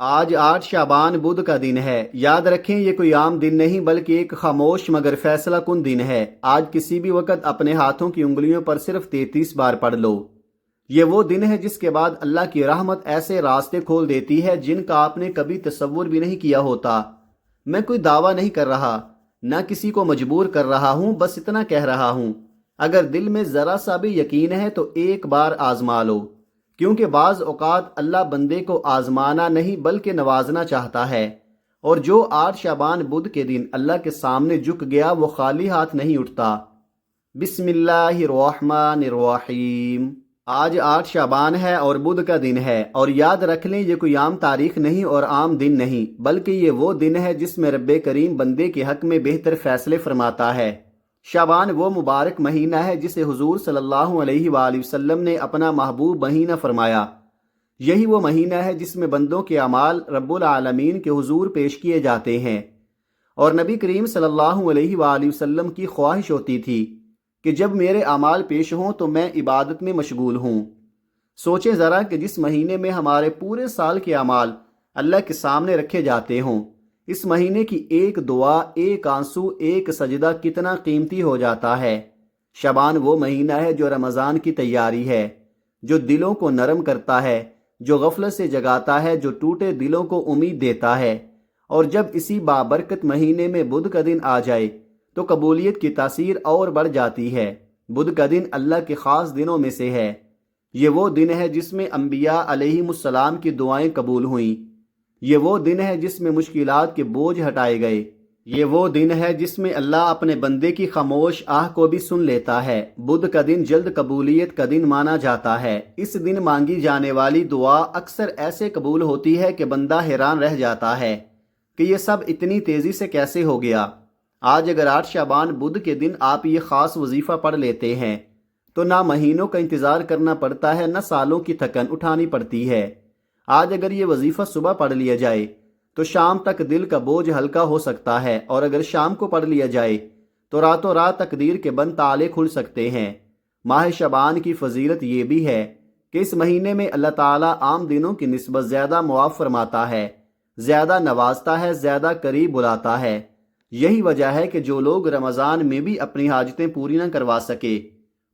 آج 8 شعبان بدھ کا دن ہے۔ یاد رکھیں یہ کوئی عام دن نہیں بلکہ ایک خاموش مگر فیصلہ کن دن ہے۔ آج کسی بھی وقت اپنے ہاتھوں کی انگلیوں پر صرف 33 بار پڑھ لو۔ یہ وہ دن ہے جس کے بعد اللہ کی رحمت ایسے راستے کھول دیتی ہے جن کا آپ نے کبھی تصور بھی نہیں کیا ہوتا۔ میں کوئی دعویٰ نہیں کر رہا، نہ کسی کو مجبور کر رہا ہوں، بس اتنا کہہ رہا ہوں اگر دل میں ذرا سا بھی یقین ہے تو ایک بار آزما لو، کیونکہ بعض اوقات اللہ بندے کو آزمانا نہیں بلکہ نوازنا چاہتا ہے، اور جو 8 شعبان بدھ کے دن اللہ کے سامنے جھک گیا وہ خالی ہاتھ نہیں اٹھتا۔ بسم اللہ الرحمن الرحیم۔ آج 8 شعبان ہے اور بدھ کا دن ہے، اور یاد رکھ لیں یہ کوئی عام تاریخ نہیں اور عام دن نہیں بلکہ یہ وہ دن ہے جس میں رب کریم بندے کے حق میں بہتر فیصلے فرماتا ہے۔ شعبان وہ مبارک مہینہ ہے جسے حضور صلی اللہ علیہ وآلہ وسلم نے اپنا محبوب مہینہ فرمایا۔ یہی وہ مہینہ ہے جس میں بندوں کے اعمال رب العالمین کے حضور پیش کیے جاتے ہیں، اور نبی کریم صلی اللہ علیہ وآلہ وسلم کی خواہش ہوتی تھی کہ جب میرے اعمال پیش ہوں تو میں عبادت میں مشغول ہوں۔ سوچیں ذرا کہ جس مہینے میں ہمارے پورے سال کے اعمال اللہ کے سامنے رکھے جاتے ہوں، اس مہینے کی ایک دعا، ایک آنسو، ایک سجدہ کتنا قیمتی ہو جاتا ہے۔ شعبان وہ مہینہ ہے جو رمضان کی تیاری ہے، جو دلوں کو نرم کرتا ہے، جو غفلت سے جگاتا ہے، جو ٹوٹے دلوں کو امید دیتا ہے۔ اور جب اسی بابرکت مہینے میں بدھ کا دن آ جائے تو قبولیت کی تاثیر اور بڑھ جاتی ہے۔ بدھ کا دن اللہ کے خاص دنوں میں سے ہے۔ یہ وہ دن ہے جس میں انبیاء علیہم السلام کی دعائیں قبول ہوئیں۔ یہ وہ دن ہے جس میں مشکلات کے بوجھ ہٹائے گئے۔ یہ وہ دن ہے جس میں اللہ اپنے بندے کی خاموش آہ کو بھی سن لیتا ہے۔ بدھ کا دن جلد قبولیت کا دن مانا جاتا ہے۔ اس دن مانگی جانے والی دعا اکثر ایسے قبول ہوتی ہے کہ بندہ حیران رہ جاتا ہے کہ یہ سب اتنی تیزی سے کیسے ہو گیا۔ آج اگر 8 شعبان بدھ کے دن آپ یہ خاص وظیفہ پڑھ لیتے ہیں تو نہ مہینوں کا انتظار کرنا پڑتا ہے، نہ سالوں کی تھکن اٹھانی پڑتی ہے۔ آج اگر یہ وظیفہ صبح پڑھ لیا جائے تو شام تک دل کا بوجھ ہلکا ہو سکتا ہے، اور اگر شام کو پڑھ لیا جائے تو راتوں رات تقدیر کے بند تالے کھل سکتے ہیں۔ ماہ شعبان کی فضیلت یہ بھی ہے کہ اس مہینے میں اللہ تعالیٰ عام دنوں کی نسبت زیادہ معاف فرماتا ہے، زیادہ نوازتا ہے، زیادہ قریب بلاتا ہے۔ یہی وجہ ہے کہ جو لوگ رمضان میں بھی اپنی حاجتیں پوری نہ کروا سکے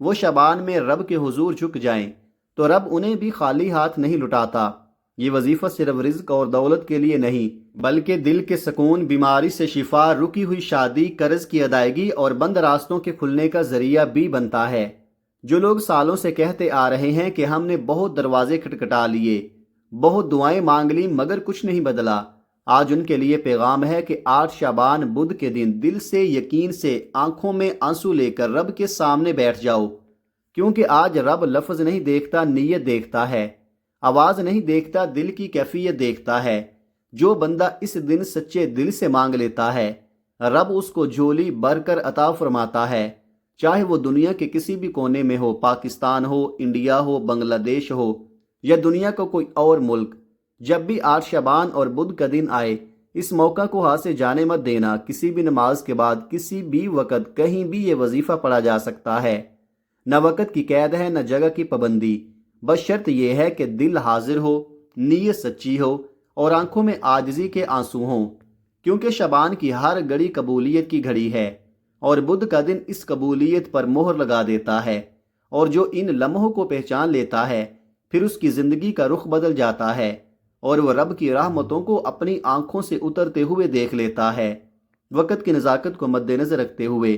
وہ شعبان میں رب کے حضور جھک جائیں تو رب انہیں بھی خالی ہاتھ نہیں لٹاتا۔ یہ وظیفہ صرف رزق اور دولت کے لیے نہیں بلکہ دل کے سکون، بیماری سے شفا، رکی ہوئی شادی، قرض کی ادائیگی اور بند راستوں کے کھلنے کا ذریعہ بھی بنتا ہے۔ جو لوگ سالوں سے کہتے آ رہے ہیں کہ ہم نے بہت دروازے کھٹکھٹا لیے، بہت دعائیں مانگ لی مگر کچھ نہیں بدلا، آج ان کے لیے پیغام ہے کہ 8 شعبان بدھ کے دن دل سے، یقین سے، آنکھوں میں آنسو لے کر رب کے سامنے بیٹھ جاؤ، کیونکہ آج رب لفظ نہیں دیکھتا، نیت دیکھتا ہے، آواز نہیں دیکھتا، دل کی کیفیت دیکھتا ہے۔ جو بندہ اس دن سچے دل سے مانگ لیتا ہے رب اس کو جھولی بھر کر عطا فرماتا ہے، چاہے وہ دنیا کے کسی بھی کونے میں ہو، پاکستان ہو، انڈیا ہو، بنگلہ دیش ہو یا دنیا کا کوئی اور ملک۔ جب بھی 8 شعبان اور بدھ کا دن آئے اس موقع کو ہاتھ سے جانے مت دینا۔ کسی بھی نماز کے بعد کسی بھی وقت کہیں بھی یہ وظیفہ پڑھا جا سکتا ہے، نہ وقت کی قید ہے نہ جگہ کی پابندی، بس شرط یہ ہے کہ دل حاضر ہو، نیت سچی ہو اور آنکھوں میں عاجزی کے آنسو ہوں، کیونکہ شعبان کی ہر گھڑی قبولیت کی گھڑی ہے اور بدھ کا دن اس قبولیت پر مہر لگا دیتا ہے، اور جو ان لمحوں کو پہچان لیتا ہے پھر اس کی زندگی کا رخ بدل جاتا ہے اور وہ رب کی رحمتوں کو اپنی آنکھوں سے اترتے ہوئے دیکھ لیتا ہے۔ وقت کی نزاکت کو مد نظر رکھتے ہوئے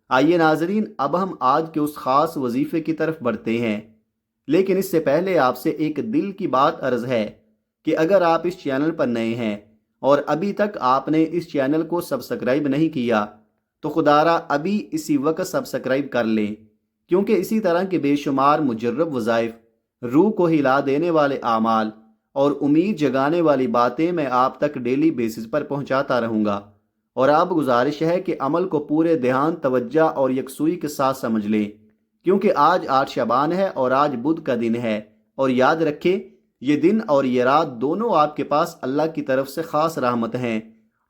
آئیے ناظرین اب ہم آج کے اس خاص وظیفے کی طرف بڑھتے ہیں، لیکن اس سے پہلے آپ سے ایک دل کی بات عرض ہے کہ اگر آپ اس چینل پر نئے ہیں اور ابھی تک آپ نے اس چینل کو سبسکرائب نہیں کیا تو خدارا ابھی اسی وقت سبسکرائب کر لیں، کیونکہ اسی طرح کے بے شمار مجرب وظائف، روح کو ہلا دینے والے اعمال اور امید جگانے والی باتیں میں آپ تک ڈیلی بیسس پر پہنچاتا رہوں گا، اور اب گزارش ہے کہ عمل کو پورے دھیان، توجہ اور یکسوئی کے ساتھ سمجھ لیں، کیونکہ آج 8 شعبان ہے اور آج بدھ کا دن ہے، اور یاد رکھیں یہ دن اور یہ رات دونوں آپ کے پاس اللہ کی طرف سے خاص رحمت ہیں۔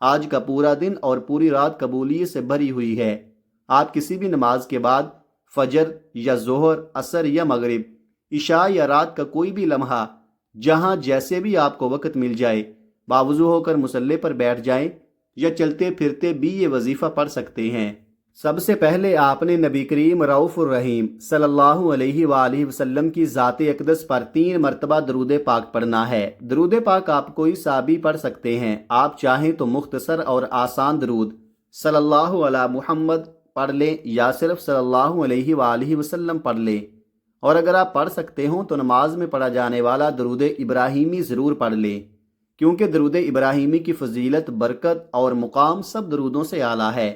آج کا پورا دن اور پوری رات قبولیت سے بھری ہوئی ہے۔ آپ کسی بھی نماز کے بعد، فجر یا ظہر، عصر یا مغرب، عشاء یا رات کا کوئی بھی لمحہ، جہاں جیسے بھی آپ کو وقت مل جائے، باوضو ہو کر مصلی پر بیٹھ جائیں یا چلتے پھرتے بھی یہ وظیفہ پڑھ سکتے ہیں۔ سب سے پہلے آپ نے نبی کریم رؤوف الرحیم صلی اللہ علیہ وآلہ وسلم کی ذات اقدس پر 3 مرتبہ درود پاک پڑھنا ہے۔ درود پاک آپ کوئی سا بھی پڑھ سکتے ہیں، آپ چاہیں تو مختصر اور آسان درود صلی اللہ علی محمد پڑھ لیں یا صرف صلی اللہ علیہ وآلہ وسلم پڑھ لیں، اور اگر آپ پڑھ سکتے ہوں تو نماز میں پڑھا جانے والا درود ابراہیمی ضرور پڑھ لیں، کیونکہ درود ابراہیمی کی فضیلت، برکت اور مقام سب درودوں سے اعلیٰ ہے۔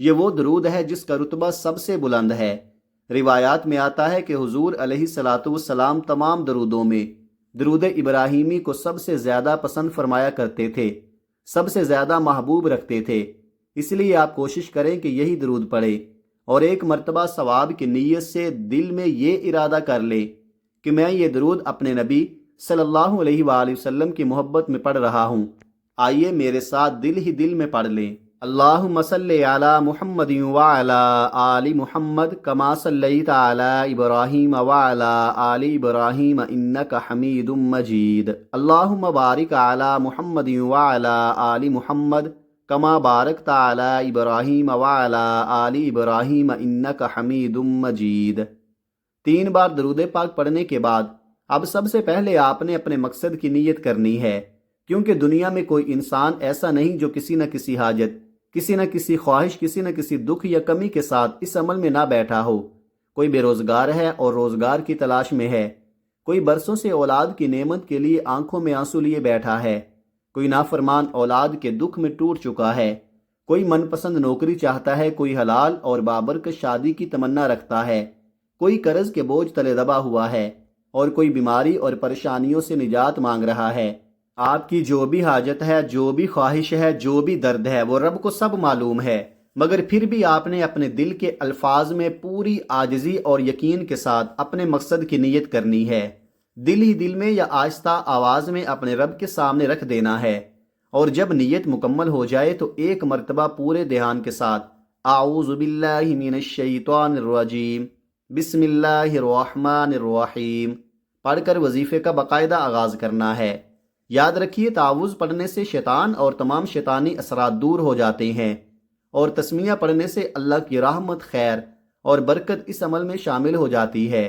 یہ وہ درود ہے جس کا رتبہ سب سے بلند ہے۔ روایات میں آتا ہے کہ حضور علیہ الصلاۃ والسلام تمام درودوں میں درود ابراہیمی کو سب سے زیادہ پسند فرمایا کرتے تھے، سب سے زیادہ محبوب رکھتے تھے۔ اس لیے آپ کوشش کریں کہ یہی درود پڑھیں، اور ایک مرتبہ ثواب کی نیت سے دل میں یہ ارادہ کر لیں کہ میں یہ درود اپنے نبی صلی اللہ علیہ وآلہ وسلم کی محبت میں پڑھ رہا ہوں۔ آئیے میرے ساتھ دل ہی دل میں پڑھ لیں۔ اللہم صلی علی محمد وعلی آل محمد کما صلیت علی ابراہیم وعلی آل ابراہیم انک حمید مجید۔ اللہم بارک علی محمد وعلی آل محمد کما بارکت علی ابراہیم وعلی آل ابراہیم انک حمید مجید۔ 3 بار درود پاک پڑھنے کے بعد اب سب سے پہلے آپ نے اپنے مقصد کی نیت کرنی ہے، کیونکہ دنیا میں کوئی انسان ایسا نہیں جو کسی نہ کسی حاجت، کسی نہ کسی خواہش، کسی نہ کسی دکھ یا کمی کے ساتھ اس عمل میں نہ بیٹھا ہو۔ کوئی بے روزگار ہے اور روزگار کی تلاش میں ہے، کوئی برسوں سے اولاد کی نعمت کے لیے آنکھوں میں آنسو لیے بیٹھا ہے، کوئی نافرمان اولاد کے دکھ میں ٹوٹ چکا ہے، کوئی من پسند نوکری چاہتا ہے، کوئی حلال اور بابرکت شادی کی تمنا رکھتا ہے، کوئی قرض کے بوجھ تلے دبا ہوا ہے، اور کوئی بیماری اور پریشانیوں سے نجات مانگ رہا ہے۔ آپ کی جو بھی حاجت ہے، جو بھی خواہش ہے، جو بھی درد ہے، وہ رب کو سب معلوم ہے، مگر پھر بھی آپ نے اپنے دل کے الفاظ میں پوری عاجزی اور یقین کے ساتھ اپنے مقصد کی نیت کرنی ہے۔ دل ہی دل میں یا آہستہ آواز میں اپنے رب کے سامنے رکھ دینا ہے، اور جب نیت مکمل ہو جائے تو ایک مرتبہ پورے دھیان کے ساتھ اعوذ باللہ من الشیطان الرجیم بسم اللہ الرحمن الرحیم پڑھ کر وظیفے کا باقاعدہ آغاز کرنا ہے۔ یاد رکھیے، تعوذ پڑھنے سے شیطان اور تمام شیطانی اثرات دور ہو جاتے ہیں، اور تسمیہ پڑھنے سے اللہ کی رحمت، خیر اور برکت اس عمل میں شامل ہو جاتی ہے،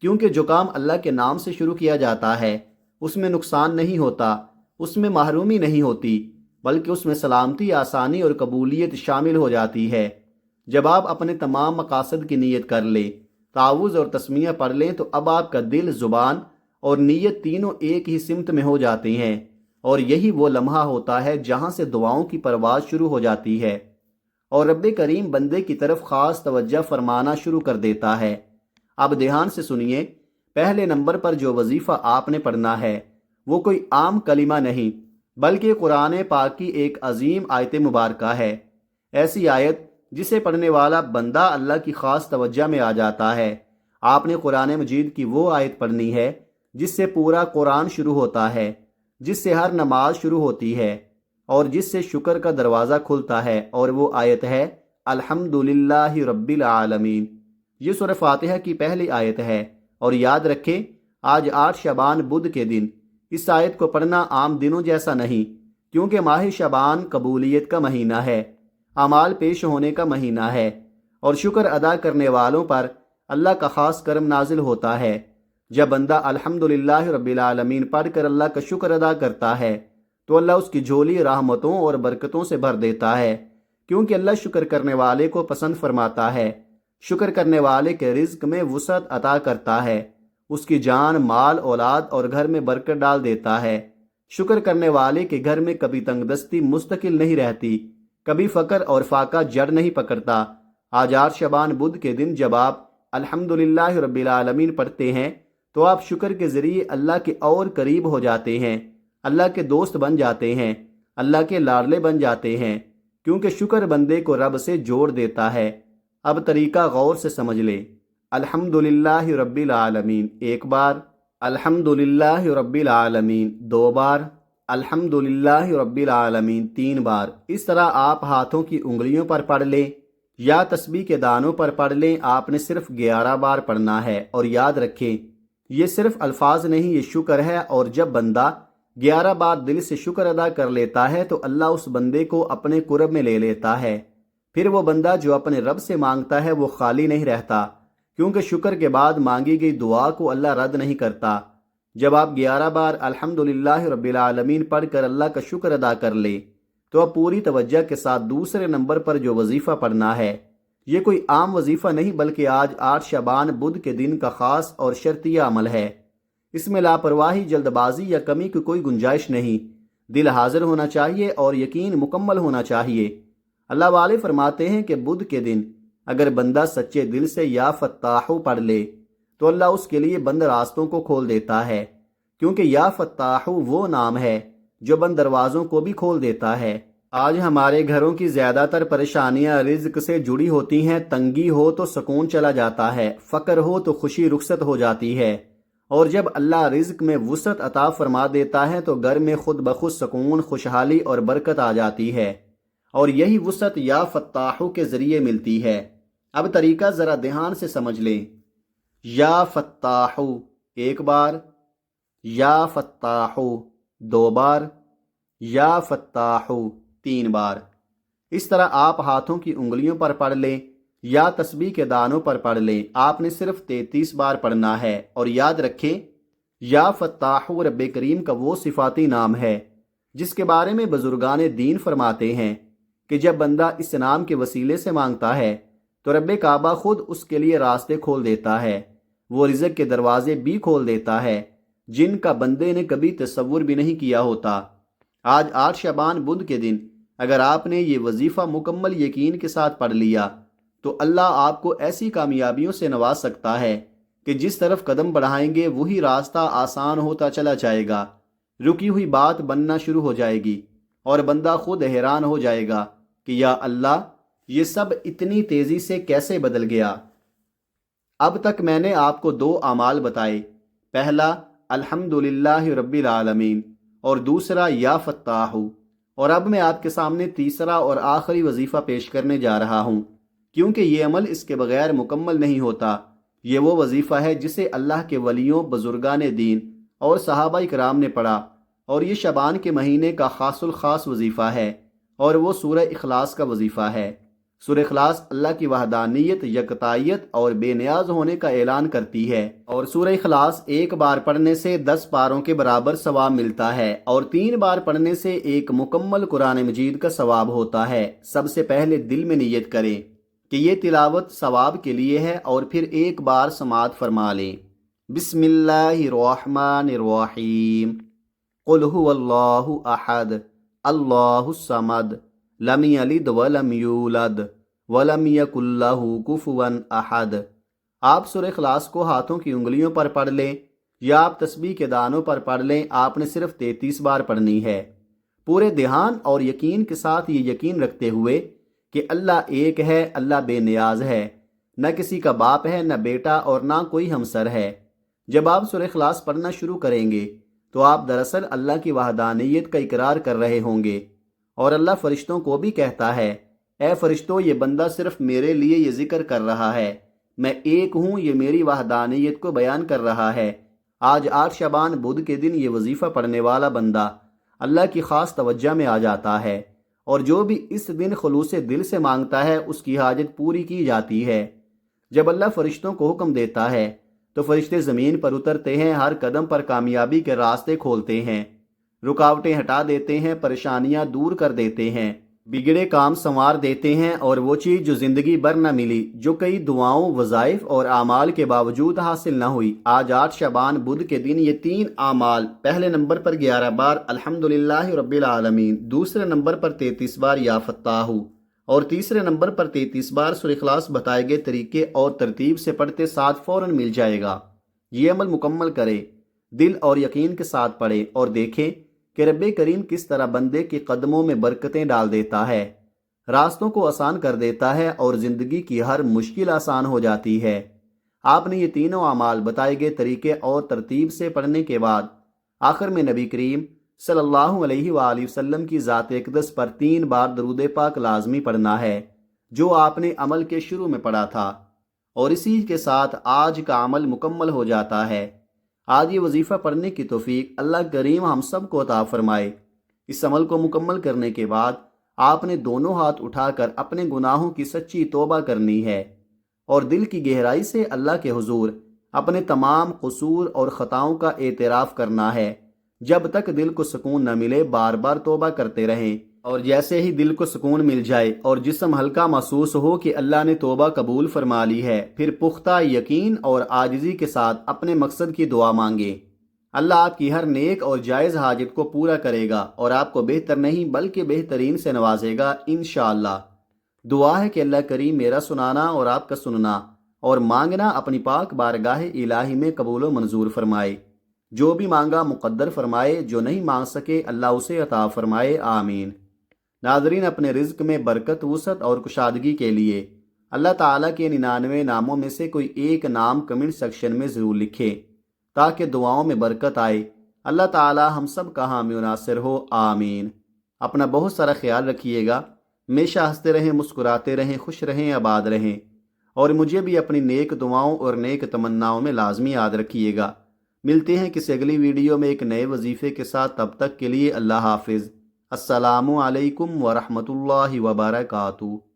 کیونکہ جو کام اللہ کے نام سے شروع کیا جاتا ہے اس میں نقصان نہیں ہوتا، اس میں محرومی نہیں ہوتی، بلکہ اس میں سلامتی، آسانی اور قبولیت شامل ہو جاتی ہے۔ جب آپ اپنے تمام مقاصد کی نیت کر لیں، تعوذ اور تسمیہ پڑھ لیں، تو اب آپ کا دل، زبان اور نیت تینوں ایک ہی سمت میں ہو جاتے ہیں، اور یہی وہ لمحہ ہوتا ہے جہاں سے دعاؤں کی پرواز شروع ہو جاتی ہے، اور رب کریم بندے کی طرف خاص توجہ فرمانا شروع کر دیتا ہے۔ اب دھیان سے سنیے، پہلے نمبر پر جو وظیفہ آپ نے پڑھنا ہے وہ کوئی عام کلمہ نہیں، بلکہ قرآن پاک کی ایک عظیم آیت مبارکہ ہے، ایسی آیت جسے پڑھنے والا بندہ اللہ کی خاص توجہ میں آ جاتا ہے۔ آپ نے قرآن مجید کی وہ آیت پڑھنی ہے جس سے پورا قرآن شروع ہوتا ہے، جس سے ہر نماز شروع ہوتی ہے، اور جس سے شکر کا دروازہ کھلتا ہے، اور وہ آیت ہے الحمدللہ رب العالمین۔ یہ سورہ فاتحہ کی پہلی آیت ہے، اور یاد رکھیں آج 8 شعبان بدھ کے دن اس آیت کو پڑھنا عام دنوں جیسا نہیں، کیونکہ ماہ شعبان قبولیت کا مہینہ ہے، اعمال پیش ہونے کا مہینہ ہے، اور شکر ادا کرنے والوں پر اللہ کا خاص کرم نازل ہوتا ہے۔ جب بندہ الحمدللہ رب العالمین پڑھ کر اللہ کا شکر ادا کرتا ہے تو اللہ اس کی جھولی رحمتوں اور برکتوں سے بھر دیتا ہے، کیونکہ اللہ شکر کرنے والے کو پسند فرماتا ہے، شکر کرنے والے کے رزق میں وسعت عطا کرتا ہے، اس کی جان، مال، اولاد اور گھر میں برکت ڈال دیتا ہے۔ شکر کرنے والے کے گھر میں کبھی تنگ دستی مستقل نہیں رہتی، کبھی فقر اور فاقہ جڑ نہیں پکڑتا۔ آج 8 شعبان بدھ کے دن جب آپ الحمدللہ رب العالمین پڑھتے ہیں تو آپ شکر کے ذریعے اللہ کے اور قریب ہو جاتے ہیں، اللہ کے دوست بن جاتے ہیں، اللہ کے لاڈلے بن جاتے ہیں، کیونکہ شکر بندے کو رب سے جوڑ دیتا ہے۔ اب طریقہ غور سے سمجھ لیں۔ الحمدللہ رب العالمین 1 بار، الحمدللہ رب العالمین 2 بار، الحمدللہ رب العالمین 3 بار۔ اس طرح آپ ہاتھوں کی انگلیوں پر پڑھ لیں یا تسبیح کے دانوں پر پڑھ لیں، آپ نے صرف 11 بار پڑھنا ہے۔ اور یاد رکھیں، یہ صرف الفاظ نہیں، یہ شکر ہے، اور جب بندہ 11 بار دل سے شکر ادا کر لیتا ہے تو اللہ اس بندے کو اپنے قرب میں لے لیتا ہے۔ پھر وہ بندہ جو اپنے رب سے مانگتا ہے وہ خالی نہیں رہتا، کیونکہ شکر کے بعد مانگی گئی دعا کو اللہ رد نہیں کرتا۔ جب آپ 11 بار الحمدللہ رب العالمین پڑھ کر اللہ کا شکر ادا کر لیں تو اب پوری توجہ کے ساتھ دوسرے نمبر پر جو وظیفہ پڑھنا ہے، یہ کوئی عام وظیفہ نہیں بلکہ آج 8 شعبان بدھ کے دن کا خاص اور شرطیہ عمل ہے۔ اس میں لاپرواہی، جلد بازی یا کمی کی کوئی گنجائش نہیں۔ دل حاضر ہونا چاہیے اور یقین مکمل ہونا چاہیے۔ اللہ والے فرماتے ہیں کہ بدھ کے دن اگر بندہ سچے دل سے یا فتاحو پڑھ لے تو اللہ اس کے لیے بند راستوں کو کھول دیتا ہے، کیونکہ یا فتاحو وہ نام ہے جو بند دروازوں کو بھی کھول دیتا ہے۔ آج ہمارے گھروں کی زیادہ تر پریشانیاں رزق سے جڑی ہوتی ہیں۔ تنگی ہو تو سکون چلا جاتا ہے، فقر ہو تو خوشی رخصت ہو جاتی ہے، اور جب اللہ رزق میں وسعت عطا فرما دیتا ہے تو گھر میں خود بخود سکون، خوشحالی اور برکت آ جاتی ہے، اور یہی وسعت یا فتاحو کے ذریعے ملتی ہے۔ اب طریقہ ذرا دھیان سے سمجھ لیں۔ یا فتاحو 1 بار، یا فتاحو 2 بار، یا فتاحو 3 بار۔ اس طرح آپ ہاتھوں کی انگلیوں پر پڑھ لیں یا تسبیح کے دانوں پر پڑھ لیں۔ آپ نے صرف 33 بار پڑھنا ہے، اور یاد رکھیں یا فتاحو رب کریم کا وہ صفاتی نام ہے جس کے بارے میں بزرگان دین فرماتے ہیں کہ جب بندہ اس نام کے وسیلے سے مانگتا ہے تو رب کعبہ خود اس کے لیے راستے کھول دیتا ہے، وہ رزق کے دروازے بھی کھول دیتا ہے جن کا بندے نے کبھی تصور بھی نہیں کیا ہوتا۔ آج 8 شعبان بدھ کے دن اگر آپ نے یہ وظیفہ مکمل یقین کے ساتھ پڑھ لیا تو اللہ آپ کو ایسی کامیابیوں سے نواز سکتا ہے کہ جس طرف قدم بڑھائیں گے وہی راستہ آسان ہوتا چلا جائے گا، رکی ہوئی بات بننا شروع ہو جائے گی، اور بندہ خود حیران ہو جائے گا کہ یا اللہ، یہ سب اتنی تیزی سے کیسے بدل گیا۔ اب تک میں نے آپ کو 2 اعمال بتائے، پہلا الحمدللہ رب العالمین اور دوسرا یا فتاحو، اور اب میں آپ کے سامنے تیسرا اور آخری وظیفہ پیش کرنے جا رہا ہوں، کیونکہ یہ عمل اس کے بغیر مکمل نہیں ہوتا۔ یہ وہ وظیفہ ہے جسے اللہ کے ولیوں، بزرگان دین اور صحابہ کرام نے پڑھا، اور یہ شعبان کے مہینے کا خاص الخاص وظیفہ ہے، اور وہ سورہ اخلاص کا وظیفہ ہے۔ سورہ اخلاص اللہ کی وحدانیت، یکتائیت اور بے نیاز ہونے کا اعلان کرتی ہے، اور سورہ اخلاص 1 بار پڑھنے سے 10 پاروں کے برابر ثواب ملتا ہے، اور 3 بار پڑھنے سے ایک مکمل قرآن مجید کا ثواب ہوتا ہے۔ سب سے پہلے دل میں نیت کریں کہ یہ تلاوت ثواب کے لیے ہے، اور پھر 1 بار سماعت فرما لیں۔ بسم اللہ الرحمن الرحیم، قل هو اللہ احد اللہ الصمد لم یلد ولم یولد ولم یکن لہ کفوا احد۔ آپ سورہ اخلاص کو ہاتھوں کی انگلیوں پر پڑھ لیں یا آپ تسبیح کے دانوں پر پڑھ لیں، آپ نے صرف 33 بار پڑھنی ہے، پورے دھیان اور یقین کے ساتھ، یہ یقین رکھتے ہوئے کہ اللہ ایک ہے، اللہ بے نیاز ہے، نہ کسی کا باپ ہے، نہ بیٹا، اور نہ کوئی ہمسر ہے۔ جب آپ سورہ اخلاص پڑھنا شروع کریں گے تو آپ دراصل اللہ کی وحدانیت کا اقرار کر رہے ہوں گے، اور اللہ فرشتوں کو بھی کہتا ہے، اے فرشتوں، یہ بندہ صرف میرے لیے یہ ذکر کر رہا ہے، میں ایک ہوں، یہ میری وحدانیت کو بیان کر رہا ہے۔ آج 8 شعبان بدھ کے دن یہ وظیفہ پڑھنے والا بندہ اللہ کی خاص توجہ میں آ جاتا ہے، اور جو بھی اس دن خلوص دل سے مانگتا ہے اس کی حاجت پوری کی جاتی ہے۔ جب اللہ فرشتوں کو حکم دیتا ہے تو فرشتے زمین پر اترتے ہیں، ہر قدم پر کامیابی کے راستے کھولتے ہیں، رکاوٹیں ہٹا دیتے ہیں، پریشانیاں دور کر دیتے ہیں، بگڑے کام سنوار دیتے ہیں، اور وہ چیز جو زندگی بھر نہ ملی، جو کئی دعاؤں، وظائف اور اعمال کے باوجود حاصل نہ ہوئی، آج 8 شعبان بدھ کے دن یہ 3 اعمال، پہلے نمبر پر 11 بار الحمدللہ رب العالمین، دوسرے نمبر پر 33 بار یا فتاحو، اور تیسرے نمبر پر 33 بار سورہ اخلاص بتائے گئے طریقے اور ترتیب سے پڑھتے ساتھ فوراً مل جائے گا۔ یہ عمل مکمل کرے، دل اور یقین کے ساتھ پڑھے، اور دیکھیں کہ رب کریم کس طرح بندے کے قدموں میں برکتیں ڈال دیتا ہے، راستوں کو آسان کر دیتا ہے، اور زندگی کی ہر مشکل آسان ہو جاتی ہے۔ آپ نے یہ تینوں اعمال بتائے گئے طریقے اور ترتیب سے پڑھنے کے بعد آخر میں نبی کریم صلی اللہ علیہ وآلہ وسلم کی ذات اقدس پر 3 بار درود پاک لازمی پڑھنا ہے، جو آپ نے عمل کے شروع میں پڑھا تھا، اور اسی کے ساتھ آج کا عمل مکمل ہو جاتا ہے۔ آج یہ وظیفہ پڑھنے کی توفیق اللہ کریم ہم سب کو عطا فرمائے۔ اس عمل کو مکمل کرنے کے بعد آپ نے دونوں ہاتھ اٹھا کر اپنے گناہوں کی سچی توبہ کرنی ہے اور دل کی گہرائی سے اللہ کے حضور اپنے تمام قصور اور خطاؤں کا اعتراف کرنا ہے۔ جب تک دل کو سکون نہ ملے بار بار توبہ کرتے رہیں، اور جیسے ہی دل کو سکون مل جائے اور جسم ہلکا محسوس ہو کہ اللہ نے توبہ قبول فرما لی ہے، پھر پختہ یقین اور عاجزی کے ساتھ اپنے مقصد کی دعا مانگیں۔ اللہ آپ کی ہر نیک اور جائز حاجت کو پورا کرے گا اور آپ کو بہتر نہیں بلکہ بہترین سے نوازے گا انشاءاللہ۔ دعا ہے کہ اللہ کریم میرا سنانا اور آپ کا سننا اور مانگنا اپنی پاک بارگاہ الہی میں قبول و منظور فرمائے۔ جو بھی مانگا مقدر فرمائے، جو نہیں مانگ سکے اللہ اسے عطا فرمائے، آمین۔ ناظرین، اپنے رزق میں برکت، وسعت اور کشادگی کے لیے اللہ تعالیٰ کے 99 ناموں میں سے کوئی ایک نام کمنٹ سیکشن میں ضرور لکھیں تاکہ دعاؤں میں برکت آئے۔ اللہ تعالیٰ ہم سب کا حامی و ناصر ہو، آمین۔ اپنا بہت سارا خیال رکھیے گا، ہمیشہ ہنستے رہیں، مسکراتے رہیں، خوش رہیں، آباد رہیں، اور مجھے بھی اپنی نیک دعاؤں اور نیک تمناؤں میں لازمی یاد رکھیے گا۔ ملتے ہیں کسی اگلی ویڈیو میں ایک نئے وظیفے کے ساتھ، تب تک کے لیے اللہ حافظ۔ السلام علیکم ورحمۃ اللہ وبرکاتہ۔